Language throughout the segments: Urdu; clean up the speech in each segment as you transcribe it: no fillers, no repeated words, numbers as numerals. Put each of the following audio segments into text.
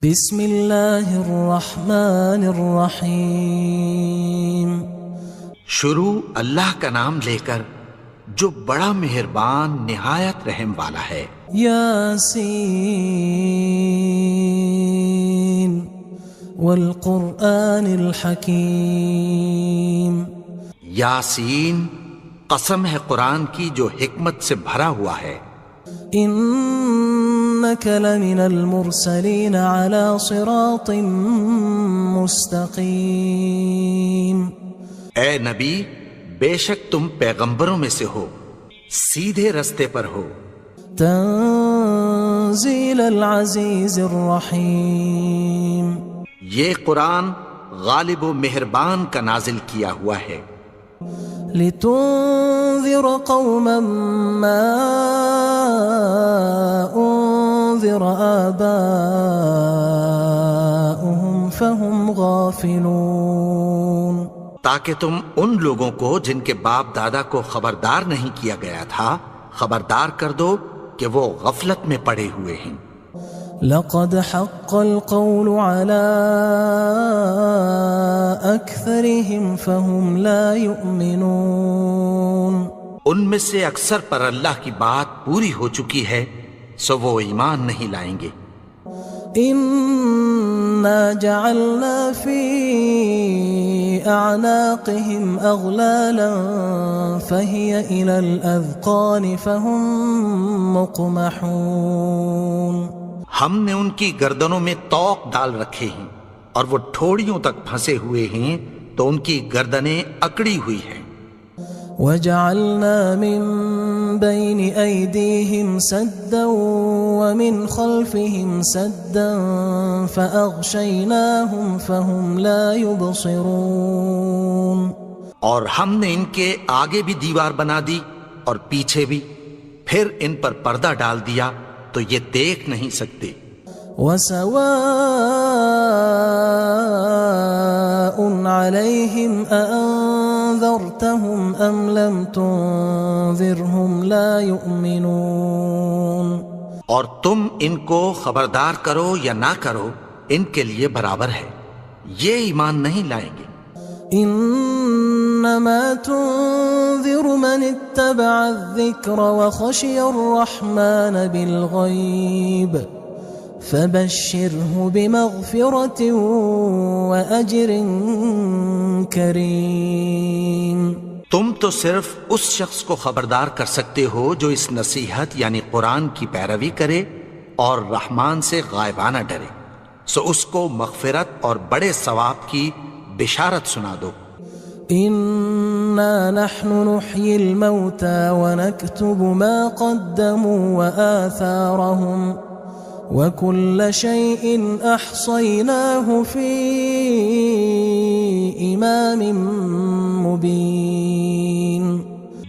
بسم اللہ الرحمن الرحیم۔ شروع اللہ کا نام لے کر جو بڑا مہربان نہایت رحم والا ہے۔ یاسین والقرآن الحکیم۔ یاسین، قسم ہے قرآن کی جو حکمت سے بھرا ہوا ہے۔ انک لمن المرسلین علی صراط مستقیم۔ اے نبی، بے شک تم پیغمبروں میں سے ہو، سیدھے رستے پر ہو۔ تنزیل العزیز الرحیم۔ یہ قرآن غالب و مہربان کا نازل کیا ہوا ہے۔ لتنذر قوما ما انذر آباؤهم فهم غافلون۔ تاکہ تم ان لوگوں کو جن کے باپ دادا کو خبردار نہیں کیا گیا تھا خبردار کر دو کہ وہ غفلت میں پڑے ہوئے ہیں۔ لقد حق القول على أكثرهم فهم لا يؤمنون۔ ان میں سے اکثر پر اللہ کی بات پوری ہو چکی ہے سو وہ ایمان نہیں لائیں گے۔ إنا جعلنا في أعناقهم أغلالا فهي إلى الأذقان فهم مقمحون۔ ہم نے ان کی گردنوں میں طوق ڈال رکھے ہیں اور وہ ٹھوڑیوں تک پھنسے ہوئے ہیں تو ان کی گردنیں اکڑی ہوئی ہیں۔ وجعلنا من بين أيديهم سدا ومن خلفهم سدا فأغشيناهم فهم لا يبصرون۔ اور ہم نے ان کے آگے بھی دیوار بنا دی اور پیچھے بھی، پھر ان پر پردہ ڈال دیا تو یہ دیکھ نہیں سکتے۔ وسواء عليهم أأنذرتهم أم لم تنذرهم لا يؤمنون۔ اور تم ان کو خبردار کرو یا نہ کرو ان کے لیے برابر ہے، یہ ایمان نہیں لائیں گے۔ انما تنذر من اتبع الذکر وخشی الرحمن بالغیب فبشره بمغفرة وأجر کریم۔ تم تو صرف اس شخص کو خبردار کر سکتے ہو جو اس نصیحت یعنی قرآن کی پیروی کرے اور رحمان سے غائبانہ ڈرے، سو اس کو مغفرت اور بڑے ثواب کی بشارت سنا دو۔ انا نحن نحيي الموتى ونكتب ما قدموا وآثارهم وكل شيء احصيناه في امام مبين۔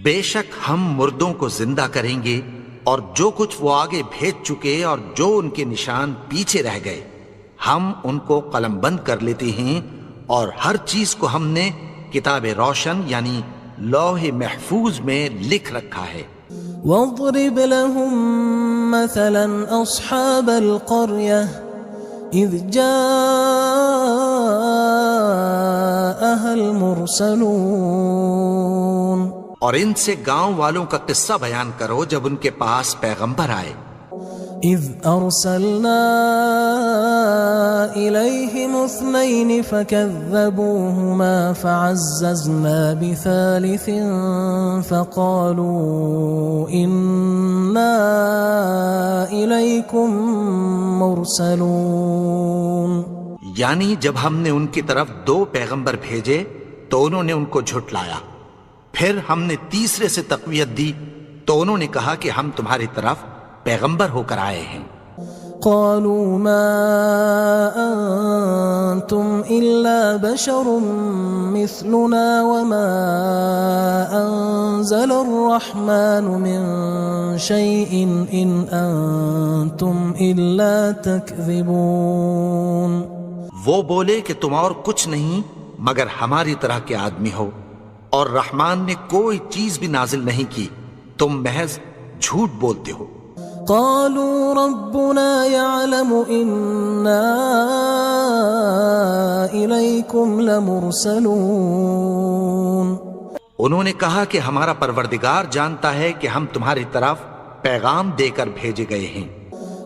بے شک ہم مردوں کو زندہ کریں گے اور جو کچھ وہ آگے بھیج چکے اور جو ان کے نشان پیچھے رہ گئے ہم ان کو قلم بند کر لیتے ہیں، اور ہر چیز کو ہم نے کتاب روشن یعنی لوح محفوظ میں لکھ رکھا ہے۔ واضرب لهم مثلا اصحاب القرية اذ جاءها المرسلون۔ اور ان سے گاؤں والوں کا قصہ بیان کرو جب ان کے پاس پیغمبر آئے۔ اذ ارسلنا الیہم اثنین فکذبوہما فعززنا بثالث فقالوا انا الیکم مرسلون۔ یعنی جب ہم نے ان کی طرف 2 پیغمبر بھیجے تو انہوں نے ان کو جھٹلایا، پھر ہم نے تیسرے سے تقویت دی تو انہوں نے کہا کہ ہم تمہاری طرف پیغمبر ہو کر آئے ہیں۔ قالوا ما انتم الا بشر مثلنا وما انزل الرحمن من شيء ان انتم الا تكذبون۔ وہ بولے کہ تم اور کچھ نہیں مگر ہماری طرح کے آدمی ہو، اور رحمان نے کوئی چیز بھی نازل نہیں کی، تم محض جھوٹ بولتے ہو۔ قالوا ربنا يعلم إنا إليكم لمرسلون. انہوں نے کہا کہ ہمارا پروردگار جانتا ہے کہ ہم تمہاری طرف پیغام دے کر بھیجے گئے ہیں.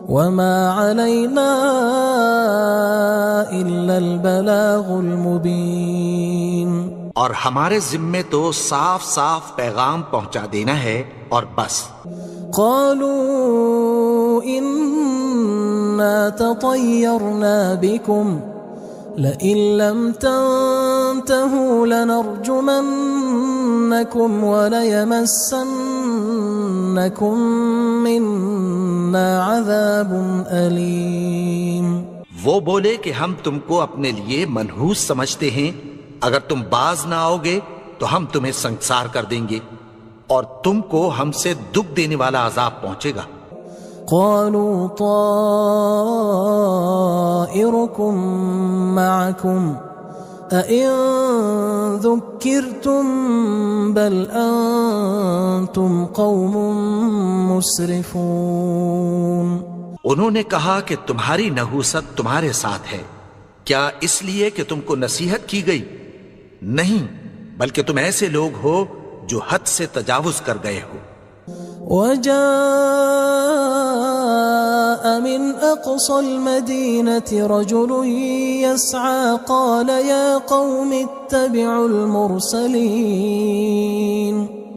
وما علينا إلا البلاغ المبين. اور ہمارے ذمے تو صاف صاف پیغام پہنچا دینا ہے اور بس. قالوا إنا تطيرنا بكم لئن لم تنتهوا لنرجمنكم وليمسنكم منا عذاب أليم. وہ بولے کہ ہم تم کو اپنے لیے منحوس سمجھتے ہیں، اگر تم باز نہ آؤ گے تو ہم تمہیں سنگسار کر دیں گے اور تم کو ہم سے دکھ دینے والا عذاب پہنچے گا. قالوا طائركم معكم أئن ذكرتم بل أنتم قوم مسرفون. انہوں نے کہا کہ تمہاری نحوست تمہارے ساتھ ہے، کیا اس لیے کہ تم کو نصیحت کی گئی؟ نہیں، بلکہ تم ایسے لوگ ہو جو حد سے تجاوز کر گئے ہو. وجاء من أقصى المدينة رجل يسعى قال يا قوم اتبعوا المرسلين.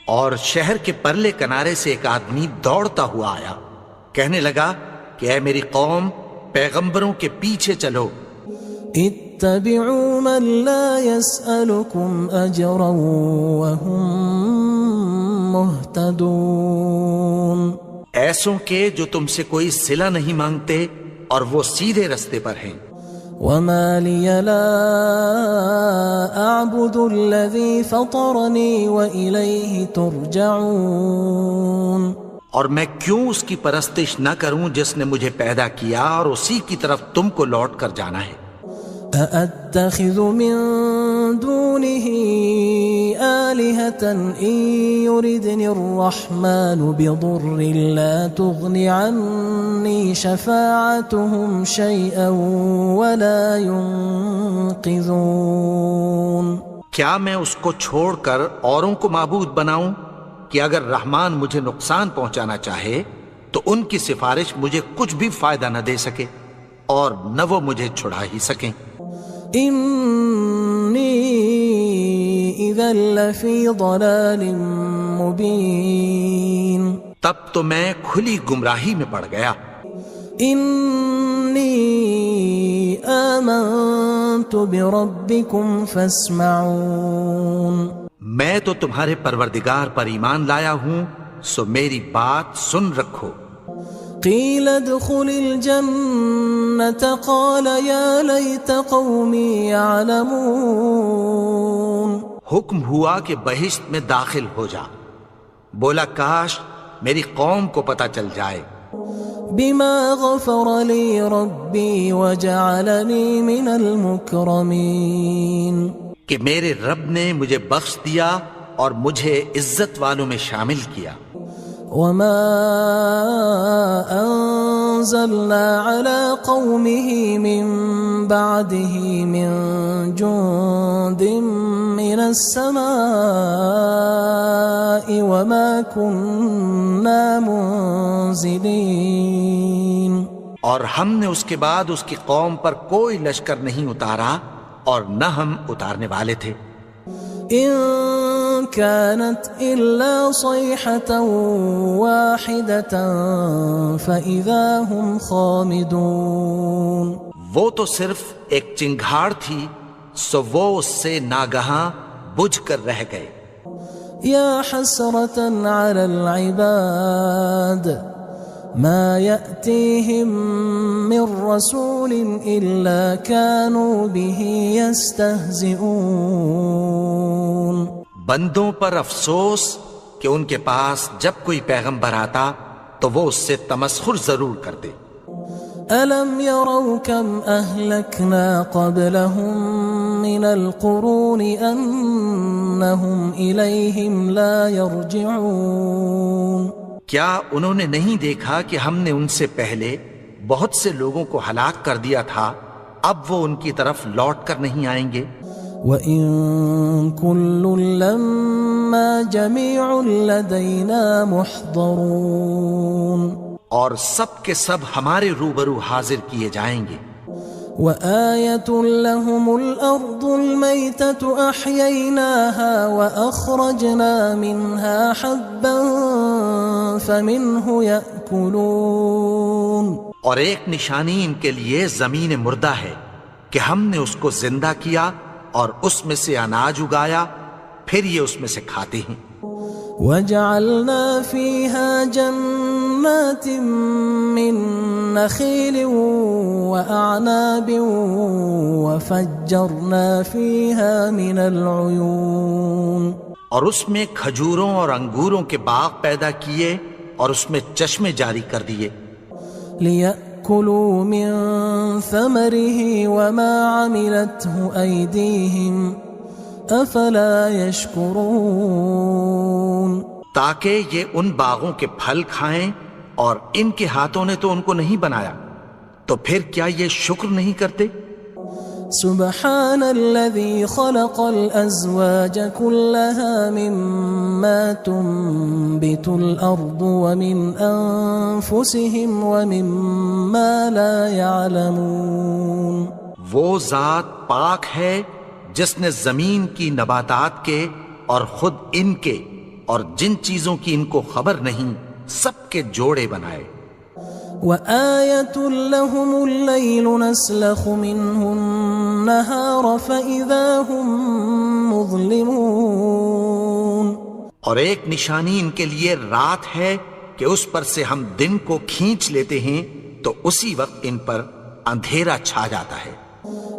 اور شہر کے پرلے کنارے سے ایک آدمی دوڑتا ہوا آیا، کہنے لگا کہ اے میری قوم، پیغمبروں کے پیچھے چلو. اتبعوا من لا يسألكم أجرا وهم مهتدون. ایسوں کے جو تم سے کوئی صلہ نہیں مانگتے اور وہ سیدھے رستے پر ہیں. وما لي لا أعبد الذي فطرني وإليه ترجعون. اور میں کیوں اس کی پرستش نہ کروں جس نے مجھے پیدا کیا اور اسی کی طرف تم کو لوٹ کر جانا ہے. أأتخذ من دونه آلهة إن يردني الرحمن بضر لا تغن عني شفاعتهم شيئا ولا ينقذون. کیا میں اس کو چھوڑ کر اوروں کو معبود بناؤں کہ اگر رحمان مجھے نقصان پہنچانا چاہے تو ان کی سفارش مجھے کچھ بھی فائدہ نہ دے سکے اور نہ وہ مجھے چھڑا ہی سکیں. إني إذا لفي ضلال مبين. تب تو میں کھلی گمراہی میں پڑ گیا. إني آمنت بربكم فاسمعون. میں تو تمہارے پروردگار پر ایمان لایا ہوں، سو میری بات سن رکھو. قيل ادخل الجنة قال يا ليت قومي يعلمون. حکم ہوا کہ بہشت میں داخل ہو جا. بولا کاش میری قوم کو پتہ چل جائے. بما غفر لي ربي وجعلني من المكرمين. کہ میرے رب نے مجھے بخش دیا اور مجھے عزت والوں میں شامل کیا. وما أنزلنا على قومه من بعده من جند من السماء وما كنا منزلين. اور ہم نے اس کے بعد اس کی قوم پر کوئی لشکر نہیں اتارا اور نہ ہم اتارنے والے تھے. إن كانت إلا صيحة واحدة فإذا هم خامدون. وہ تو صرف ایک چنگھاڑ تھی، سو وہ اس سے ناگہاں بجھ کر رہ گئے. يا حسرة على العباد ما يأتيهم من رسول إلا كانوا به يستهزئون. بندوں پر افسوس کہ ان کے پاس جب کوئی پیغمبر آتا تو وہ اس سے تمسخر ضرور کرتے. ألم يروا كم أهلكنا قبلهم من القرون أنهم إليهم لا يرجعون. کیا انہوں نے نہیں دیکھا کہ ہم نے ان سے پہلے بہت سے لوگوں کو ہلاک کر دیا تھا، اب وہ ان کی طرف لوٹ کر نہیں آئیں گے؟ وَإِن كُلٌّ لَمَّا جَمِيعٌ لَدَيْنَا مُحْضَرُونَ، اور سب کے سب ہمارے روبرو حاضر کیے جائیں گے۔ وَآيَةٌ لَهُمُ الْأَرْضُ الْمَيْتَةُ أَحْيَيْنَاهَا وَأَخْرَجْنَا مِنْهَا حَبًّا فَمِنْهُ يَأْكُلُونَ، اور ایک نشانی ان کے لیے زمین مردہ ہے کہ ہم نے اس کو زندہ کیا اور اس میں سے اناج اگایا، پھر یہ اس میں سے کھاتے ہیں۔ وَجَعَلْنَا فِيهَا جَنَّاتٍ مِّن نَخِيلٍ وَأَعْنَابٍ وَفَجَّرْنَا فِيهَا مِنَ الْعُيُونِ، اور اس میں کھجوروں اور انگوروں کے باغ پیدا کیے اور اس میں چشمے جاری کر دیے، لِيَأْكُلُوا مِن ثَمَرِهِ وَمَا عَمِلَتْهُ أَيْدِيهِمْ أَفَلَا يَشْكُرُونَ، تاکہ یہ ان باغوں کے پھل کھائیں، اور ان کے ہاتھوں نے تو ان کو نہیں بنایا، تو پھر کیا یہ شکر نہیں کرتے؟ سبحان الذي خلق الأزواج كلها مما تنبت الأرض ومن أنفسهم ومما لا يعلمون، وہ ذات پاک ہے جس نے زمین کی نباتات کے اور خود ان کے اور جن چیزوں کی ان کو خبر نہیں سب کے جوڑے بنائے۔ وَآيَةٌ لَهُمُ اللَّيْلُ نَسْلَخُ مِنْهُ النَّهَارَ فَإِذَا هُمْ مُظْلِمُونَ، اور ایک نشانی ان کے لیے رات ہے کہ اس پر سے ہم دن کو کھینچ لیتے ہیں تو اسی وقت ان پر اندھیرا چھا جاتا ہے۔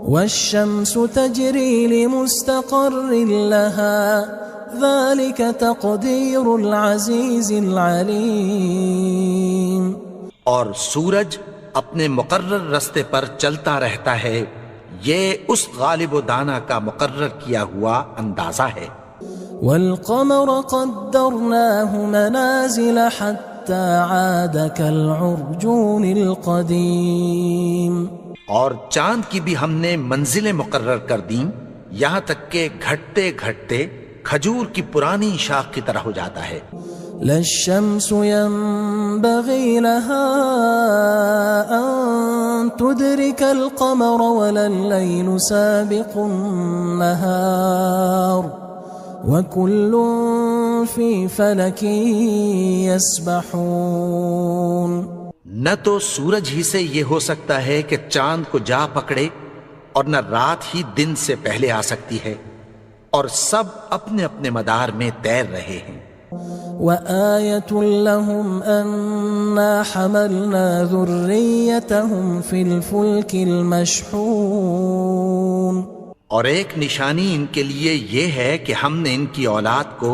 وَالشَّمْسُ تَجْرِي لِمُسْتَقَرٍّ لَهَا ذَلِكَ تَقْدِيرُ الْعَزِيزِ الْعَلِيمِ، اور سورج اپنے مقرر رستے پر چلتا رہتا ہے، یہ اس غالب و دانا کا مقرر کیا ہوا اندازہ ہے۔ وَالْقَمَرَ قَدَّرْنَاهُ مَنَازِلَ حَتَّى عَادَ كَالْعُرْجُونِ الْقَدِيمِ، اور چاند کی بھی ہم نے منزلیں مقرر کر دیں، یہاں تک کہ گھٹتے گھٹتے کھجور کی پرانی شاخ کی طرح ہو جاتا ہے۔ لا الشمس ينبغي لها أن تدرك القمر ولا الليل سابق النهار وكل في فلك يسبحون، نہ تو سورج ہی سے یہ ہو سکتا ہے کہ چاند کو جا پکڑے، اور نہ رات ہی دن سے پہلے آ سکتی ہے، اور سب اپنے اپنے مدار میں تیر رہے ہیں۔ وَآيَةٌ لَهُمْ أَنَّا حَمَلْنَا ذُرِّيَّتَهُمْ فِي الْفُلْكِ الْمَشْحُونِ، اور ایک نشانی ان کے لیے یہ ہے کہ ہم نے ان کی اولاد کو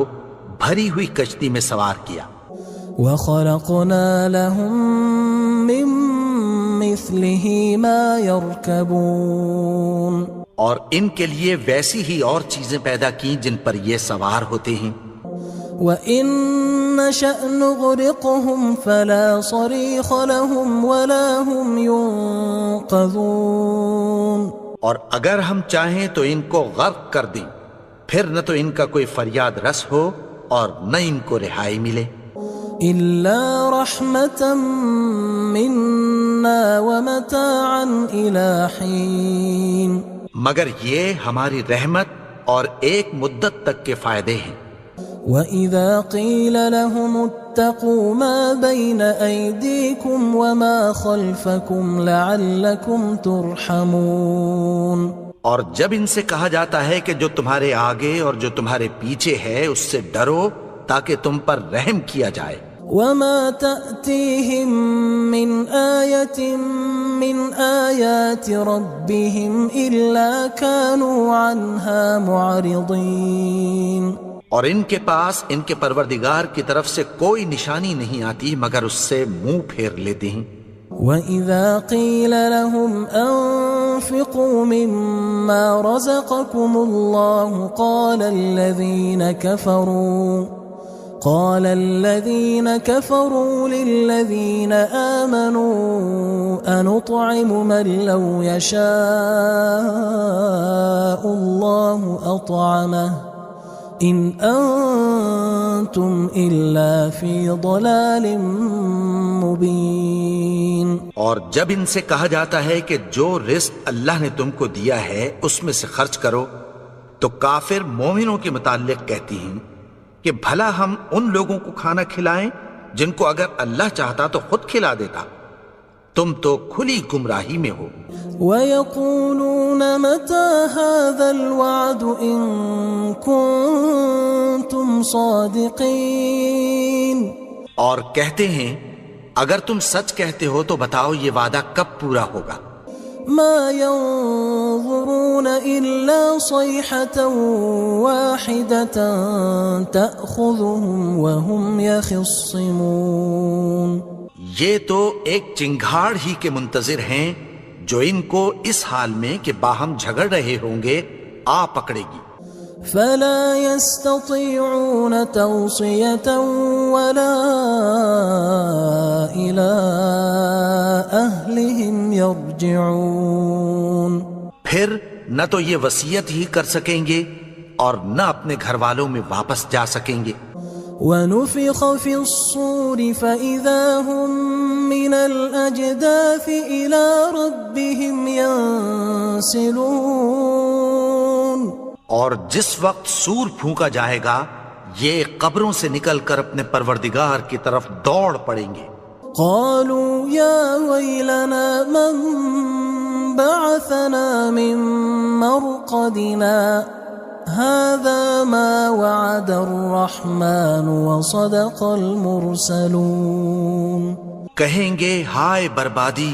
بھری ہوئی کشتی میں سوار کیا۔ وَخَلَقْنَا لَهُم مِّن مِّثْلِهِ مَا يَرْكَبُونَ، اور ان کے لیے ویسی ہی اور چیزیں پیدا کی جن پر یہ سوار ہوتے ہیں۔ وَإِن نَّشَأْ نُغْرِقْهُمْ فَلَا صَرِيخَ لَهُمْ وَلَا هُمْ يُنقَذُونَ، اور اگر ہم چاہیں تو ان کو غرق کر دیں، پھر نہ تو ان کا کوئی فریاد رس ہو اور نہ ان کو رہائی ملے۔ إِلَّا رَحْمَةً مِّنَّا وَمَتَاعًا إِلَى حِينٍ، مگر یہ ہماری رحمت اور ایک مدت تک کے فائدے ہیں۔ وَإِذَا قِيلَ لَهُمُ اتَّقُوا مَا بَيْنَ أَيْدِيكُمْ وَمَا خَلْفَكُمْ لَعَلَّكُمْ تُرْحَمُونَ، اور جب ان سے کہا جاتا ہے کہ جو تمہارے آگے اور جو تمہارے پیچھے ہے اس سے ڈرو تاکہ تم پر رحم کیا جائے۔ وَمَا تَأْتِيهِم مِّنْ آيَةٍ مِّنْ آيَاتِ رَبِّهِمْ إِلَّا كَانُوا عَنْهَا مُعْرِضِينَ، اور ان کے پاس ان کے پروردگار کی طرف سے کوئی نشانی نہیں آتی مگر اس سے منہ پھیر لیتے ہیں۔ وَإِذَا قِيلَ لَهُمْ أَنفِقُوا مِمَّا رَزَقَكُمُ اللَّهُ قال الذين كفروا للذين آمنوا أنطعم من لو يشاء الله أطعمه إن أنتم إلا في ضلال مبين. اور جب ان سے کہا جاتا ہے کہ جو رزق اللہ نے تم کو دیا ہے اس میں سے خرچ کرو، تو کافر مومنوں کے متعلق کہتی ہیں کہ بھلا ہم ان لوگوں کو کھانا کھلائیں جن کو اگر اللہ چاہتا تو خود کھلا دیتا. تم تو کھلی گمراہی میں ہو. وَيَقُولُونَ مَتَى هَذَا الْوَعْدُ إِن كُنتُمْ صَادِقِينَ. اور کہتے ہیں اگر تم سچ کہتے ہو تو بتاؤ یہ وعدہ کب پورا ہوگا. ما ينظرون إلا صيحة واحدة تأخذهم وهم يخصمون. یہ تو ایک چنگھاڑ ہی کے منتظر ہیں جو ان کو اس حال میں کہ باہم جھگڑ رہے ہوں گے آ پکڑے گی. فلا يستطيعون توصية ولا إلى أهلهم يرجعون. پھر نہ تو یہ وصیت ہی کر سکیں گے اور نہ اپنے گھر والوں میں واپس جا سکیں گے. ونفخ في الصور فإذا هم من الأجداث إلى ربهم ينسلون. اور جس وقت سور پھونکا جائے گا یہ قبروں سے نکل کر اپنے پروردگار کی طرف دوڑ پڑیں گے. قالوا يا ويلنا من بعثنا من مرقدنا هذا ما وعد الرحمن وصدق المرسلون. کہیں گے ہائے بربادی،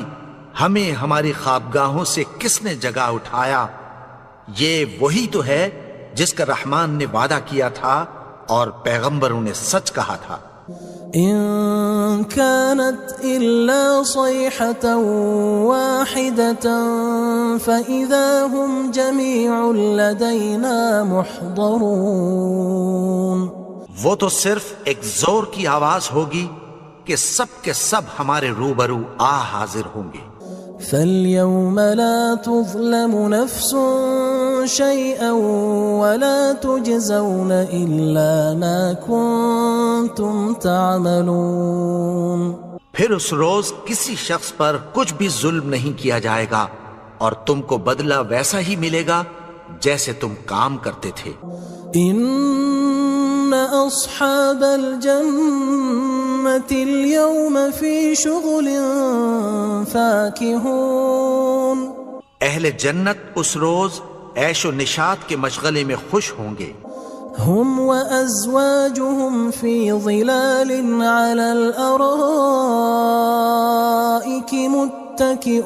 ہمیں ہماری خوابگاہوں سے کس نے جگا اٹھایا. یہ وہی تو ہے جس کا رحمان نے وعدہ کیا تھا اور پیغمبروں نے سچ کہا تھا. إن كانت إلا صيحة واحدة فإذا هم جميع لدينا محضرون. وہ تو صرف ایک زور کی آواز ہوگی کہ سب کے سب ہمارے روبرو آ حاضر ہوں گے. فاليوم لا تظلم نفس شيئا ولا تجزون إلا ما كنتم تعملون. پھر اس روز کسی شخص پر کچھ بھی ظلم نہیں کیا جائے گا اور تم کو بدلہ ویسا ہی ملے گا جیسے تم کام کرتے تھے. إن أصحاب الجنة اليوم في شغل فاكهون. اہل جنت اس روز عیش و نشاط کے مشغلے میں خوش ہوں گے. هم وأزواجهم في ظلال على الأرائك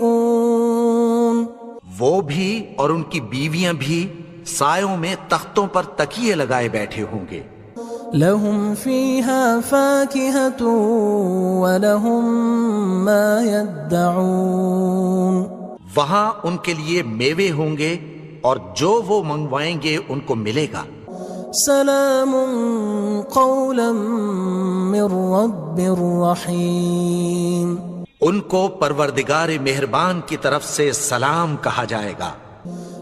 متكئون. وہ بھی اور ان کی بیویاں بھی سایوں میں تختوں پر تکیے لگائے بیٹھے ہوں گے. لهم فيها فاكهة ولهم ما يدعون. وہاں ان کے لیے میوے ہوں گے اور جو وہ منگوائیں گے ان کو ملے گا. سلام قولا من رب رحیم. ان کو پروردگار مہربان کی طرف سے سلام کہا جائے گا.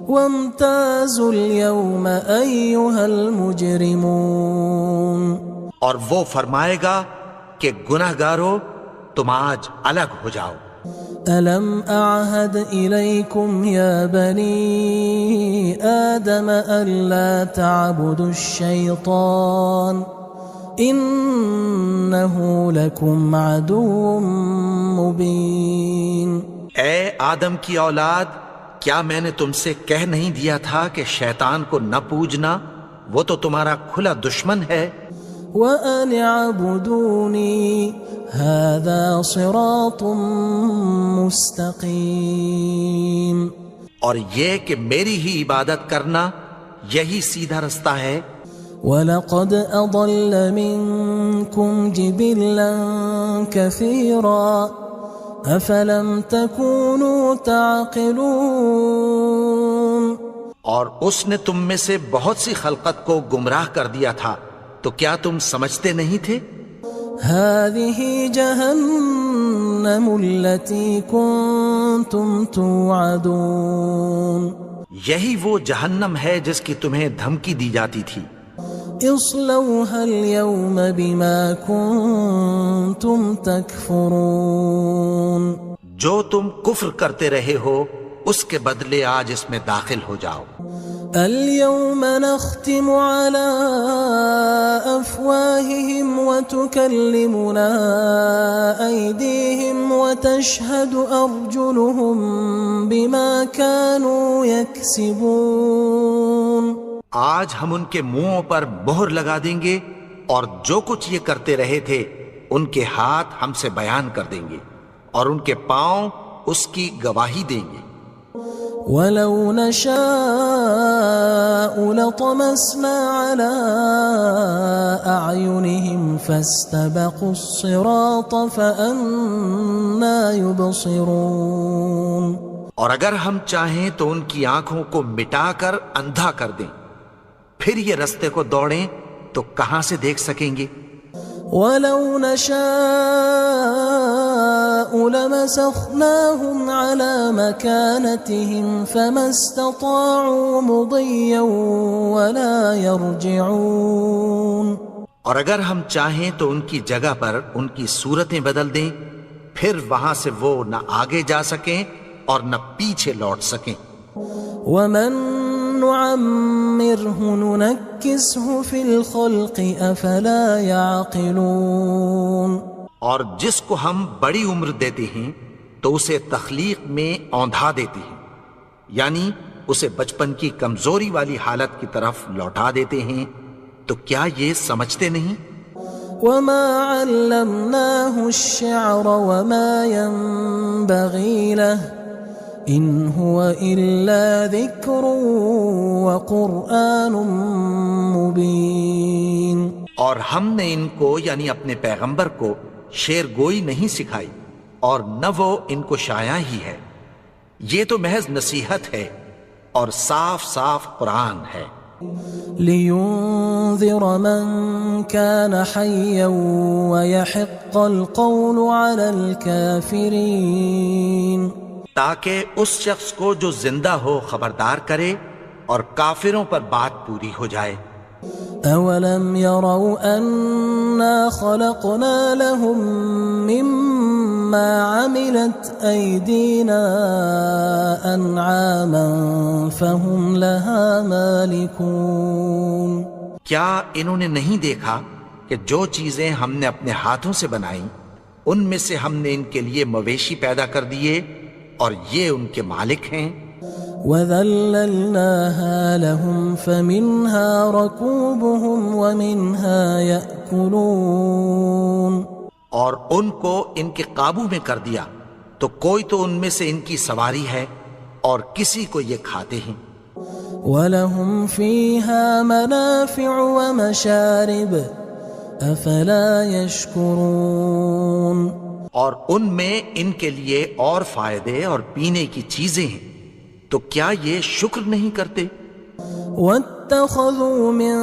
وامتازوا اليوم أيها المجرمون. اور وہ فرمائے گا کہ گناہگارو تم آج الگ ہو جاؤ. ألم أعهد إليكم يا بني آدم ألا تعبدوا الشيطان إنه لكم عدو مبين. اے آدم کی اولاد، کیا میں نے تم سے کہہ نہیں دیا تھا کہ شیطان کو نہ پوجنا، وہ تو تمہارا کھلا دشمن ہے. وَأَنِ اعْبُدُونِي هَذَا صِرَاطٌ مُسْتَقِيمٌ. اور یہ کہ میری ہی عبادت کرنا یہی سیدھا رستہ ہے. وَلَقَدْ أَضَلَّ مِنْكُمْ جِبِلًّا كَثِيرًا أَفَلَمْ تَكُونُوا تَعْقِلُونَ. اور اس نے تم میں سے بہت سی خلقت کو گمراہ کر دیا تھا، تو کیا تم سمجھتے نہیں تھے؟ هذه جهنم التي كنتم توعدون یہی وہ جہنم ہے جس کی تمہیں دھمکی دی جاتی تھی۔ اصلوها اليوم بما كنتم تكفرون جو تم کفر کرتے رہے ہو اس کے بدلے آج اس میں داخل ہو جاؤ۔ اليوم نختم على أفواههم وتكلمنا أيديهم وتشهد أرجلهم بما كانوا يكسبون آج ہم ان کے منہوں پر مہر لگا دیں گے اور جو کچھ یہ کرتے رہے تھے ان کے ہاتھ ہم سے بیان کر دیں گے اور ان کے پاؤں اس کی گواہی دیں گے۔ وَلَوْ نَشَاءُ لَطَمَسْنَا عَلَىٰ أَعْيُنِهِمْ فَاسْتَبَقُوا الصِّرَاطَ فَأَنَّىٰ يُبْصِرُونَ اور اگر ہم چاہیں تو ان کی آنکھوں کو مٹا کر اندھا کر دیں، پھر یہ رستے کو دوڑیں تو کہاں سے دیکھ سکیں گے؟ وَلَوْ نَشَاءُ لَمَسَخْنَاهُمْ عَلَىٰ مَكَانَتِهِمْ فَمَا اسْتَطَاعُوا مُضِيًّا وَلَا يَرْجِعُونَ اور اگر ہم چاہیں تو ان کی جگہ پر ان کی صورتیں بدل دیں، پھر وہاں سے وہ نہ آگے جا سکیں اور نہ پیچھے لوٹ سکیں۔ وَمَن نُعَمِّرْهُ نُنَكِّسْهُ فِي الْخَلْقِ أَفَلَا يَعْقِلُونَ اور جس کو ہم بڑی عمر دیتے ہیں تو اسے تخلیق میں اوندھا دیتے ہیں، یعنی اسے بچپن کی کمزوری والی حالت کی طرف لوٹا دیتے ہیں، تو کیا یہ سمجھتے نہیں؟ وَمَا عَلَّمْنَاهُ الشِّعْرَ وَمَا يَنبَغِي لَهُ إِنْ هُوَ إِلَّا ذِكْرٌ وَقُرْآنٌ مُبِينٌ اور ہم نے ان کو یعنی اپنے پیغمبر کو شعر گوئی نہیں سکھائی اور نہ وہ ان کو شاعر ہی ہے، یہ تو محض نصیحت ہے اور صاف صاف قرآن ہے۔ لِيُنذِرَ مَن كَانَ حَيًّا وَيَحِقَّ الْقَوْلُ عَلَى الْكَافِرِينَ تاکہ اس شخص کو جو زندہ ہو خبردار کرے اور کافروں پر بات پوری ہو جائے۔ أَوَلَمْ يَرَوْا أَنَّا خَلَقْنَا لَهُم مِّمَّا عَمِلَتْ أَيْدِينَا أَنْعَامًا فَهُمْ لَهَا مَالِكُونَ کیا انہوں نے نہیں دیکھا کہ جو چیزیں ہم نے اپنے ہاتھوں سے بنائیں ان میں سے ہم نے ان کے لیے مویشی پیدا کر دیے اور یہ ان کے مالک ہیں۔ وَذَلَّلْنَاهَا لَهُمْ فَمِنْهَا رَكُوبُهُمْ وَمِنْهَا يَأْكُلُونَ اور ان کو ان کے قابو میں کر دیا تو کوئی تو ان میں سے ان کی سواری ہے اور کسی کو یہ کھاتے ہیں۔ وَلَهُمْ فِيهَا مَنَافِعُ وَمَشَارِبُ أَفَلَا يَشْكُرُونَ اور ان میں ان کے لیے اور فائدے اور پینے کی چیزیں ہیں، تو کیا یہ شکر نہیں کرتے؟ وَاتَّخَذُوا مِن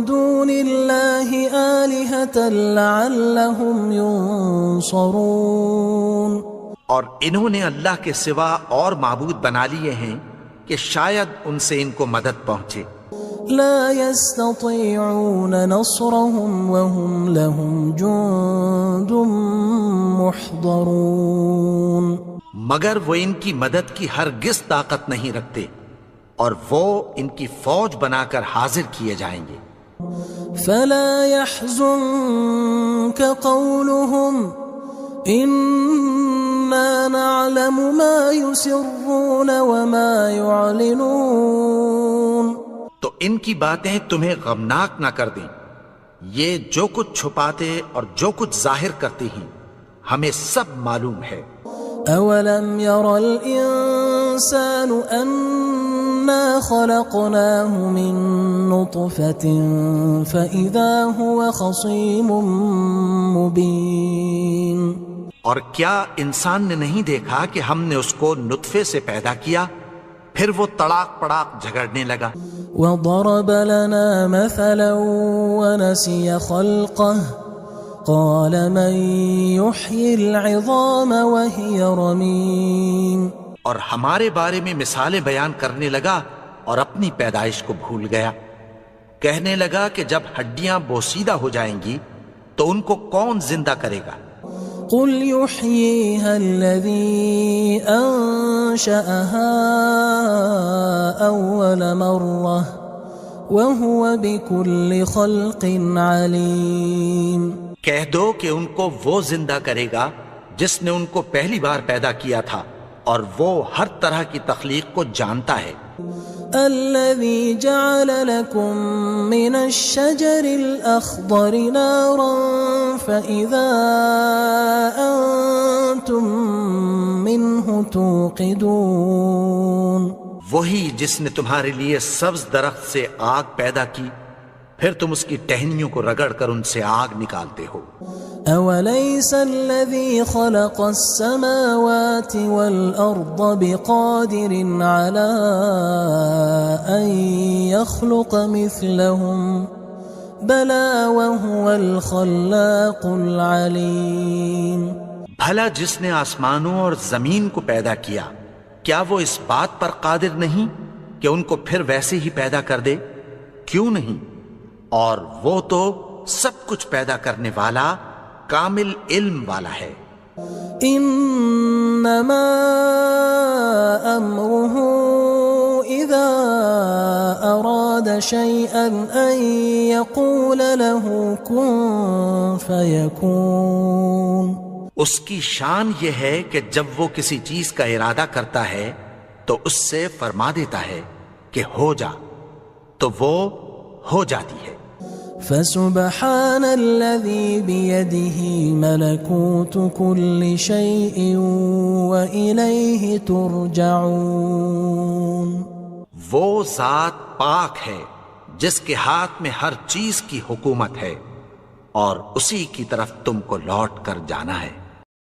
دُونِ اللَّهِ آلِهَةً لَعَلَّهُمْ يُنصَرُونَ اور انہوں نے اللہ کے سوا اور معبود بنا لیے ہیں کہ شاید ان سے ان کو مدد پہنچے۔ لا يستطيعون نصرهم وهم لهم جند محضرون مگر وہ ان کی مدد کی ہرگز طاقت نہیں رکھتے اور وہ ان کی فوج بنا کر حاضر کیے جائیں گے۔ فلا يحزنك قولهم إنا نعلم ما يسرون وما يعلنون تو ان کی باتیں تمہیں غمناک نہ کر دیں، یہ جو کچھ چھپاتے اور جو کچھ ظاہر کرتے ہیں ہمیں سب معلوم ہے۔ أَوَلَمْ يَرَ الْإِنسَانُ أَنَّا خَلَقْنَاهُ مِن نُّطْفَةٍ فَإِذَا هُوَ خَصِيمٌ مُّبِينٌ اور کیا انسان نے نہیں دیکھا کہ ہم نے اس کو نطفے سے پیدا کیا، پھر وہ تڑاک پڑاک جھگڑنے لگا. وضرب لنا مثلا ونسي خلقه قال من يحيي العظام وهي رميم. اور ہمارے بارے میں مثالیں بیان کرنے لگا اور اپنی پیدائش کو بھول گیا. کہنے لگا کہ جب ہڈیاں بوسیدہ ہو جائیں گی تو ان کو کون زندہ کرے گا؟ قل يحييها الذي أنشأها أول مرة وهو بكل خلق عليم. کہہ دو کہ ان کو وہ زندہ کرے گا جس نے ان کو پہلی بار پیدا کیا تھا اور وہ ہر طرح کی تخلیق کو جانتا ہے. الذي جعل لكم من الشجر الأخضر نارا فإذا أنتم منه توقدون. وہی جس نے تمہارے لیے سبز درخت سے آگ پیدا کی پھر تم اس کی ٹہنیوں کو رگڑ کر ان سے آگ نکالتے ہو. أوليس الذي خلق السماوات والأرض بقادر على أن يخلق مثلهم بلى وهو الخلاق العليم. بھلا جس نے آسمانوں اور زمین کو پیدا کیا کیا وہ اس بات پر قادر نہیں کہ ان کو پھر ویسے ہی پیدا کر دے؟ کیوں نہیں؟ اور وہ تو سب کچھ پیدا کرنے والا کامل علم والا ہے. انما امره اذا اراد شيئا ان يقول له كن فيكون. اس کی شان یہ ہے کہ جب وہ کسی چیز کا ارادہ کرتا ہے تو اس سے فرما دیتا ہے کہ ہو جا تو وہ ہو جاتی ہے. فسبحان الذي بيده ملكوت كل شيء وإليه ترجعون. وہ ذات پاک ہے جس کے ہاتھ میں ہر چیز کی حکومت ہے اور اسی کی طرف تم کو لوٹ کر جانا ہے.